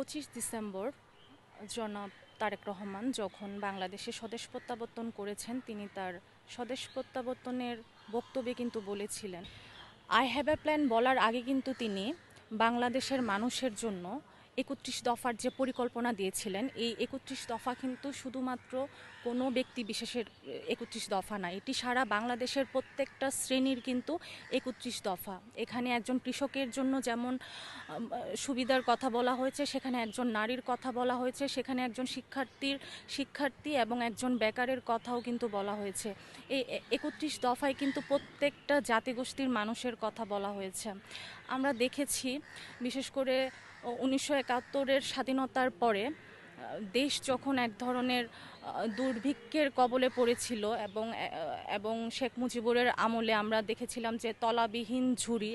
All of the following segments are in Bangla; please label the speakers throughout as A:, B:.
A: 25 ডিসেম্বর জনাব তারেক রহমান যখন বাংলাদেশে স্বদেশ প্রত্যাবর্তন করেছেন, তিনি তার স্বদেশ প্রত্যাবর্তনের বক্তব্যে কিন্তু বলেছিলেন, আই হ্যাভ এ প্ল্যান বলার আগে কিন্তু তিনি বাংলাদেশের মানুষের জন্য 31 দফার যে পরিকল্পনা দিয়েছিলেন, এই 31 দফা কিন্তু শুধুমাত্র কোনো ব্যক্তি বিশেষের 31 দফা না, এটি সারা বাংলাদেশের প্রত্যেকটা শ্রেণীর কিন্তু 31 দফা। এখানে একজন কৃষকের জন্য যেমন সুবিধার কথা বলা হয়েছে, সেখানে একজন নারীর কথা বলা হয়েছে, সেখানে একজন শিক্ষার্থী এবং একজন বেকারের কথাও কিন্তু বলা হয়েছে। এই 31 দফায় কিন্তু প্রত্যেকটা জাতিগোষ্ঠীর মানুষের কথা বলা হয়েছে। আমরা দেখেছি বিশেষ করে 1971-এর স্বাধীনতার পরে দেশ যখন এক ধরনের দুর্ভিক্ষের কবলে পড়েছিল এবং শেখ মুজিবুরের আমলে আমরা দেখেছিলাম যে তলাবিহীন ঝুড়ি,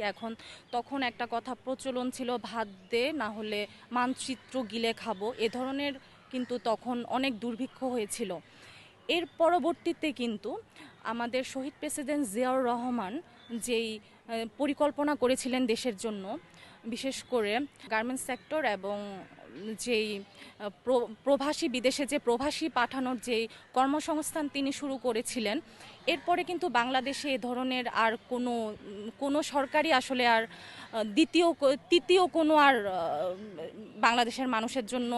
A: তখন একটা কথা প্রচলন ছিল, ভাত দে না হলে মানচিত্র গিলে খাবো, এ ধরনের কিন্তু তখন অনেক দুর্ভিক্ষ হয়েছিল। এর পরবর্তীতে কিন্তু আমাদের শহীদ প্রেসিডেন্ট জিয়াউর রহমান যেই পরিকল্পনা করেছিলেন দেশের জন্য, বিশেষ করে গার্মেন্টস সেক্টর এবং যেই বিদেশে যে প্রবাসী পাঠানোর যেই কর্মসংস্থান তিনি শুরু করেছিলেন, এরপরে কিন্তু বাংলাদেশে এ ধরনের আর কোনো সরকারই আসলে আর তৃতীয় কোনো আর বাংলাদেশের মানুষের জন্য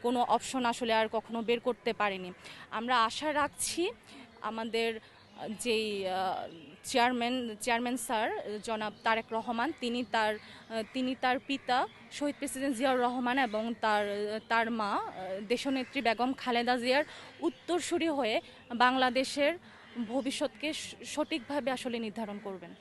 A: কোনো অপশন আসলে আর কখনো বের করতে পারেনি। আমরা আশা রাখছি আমাদের যেই চেয়ারম্যান স্যার জনাব তারেক রহমান, তিনি তার পিতা শহীদ প্রেসিডেন্ট জিয়াউর রহমান এবং তার মা দেশনেত্রী বেগম খালেদা জিয়ার উত্তরসূরি হয়ে বাংলাদেশের ভবিষ্যৎকে সঠিকভাবে আসলে নির্ধারণ করবেন।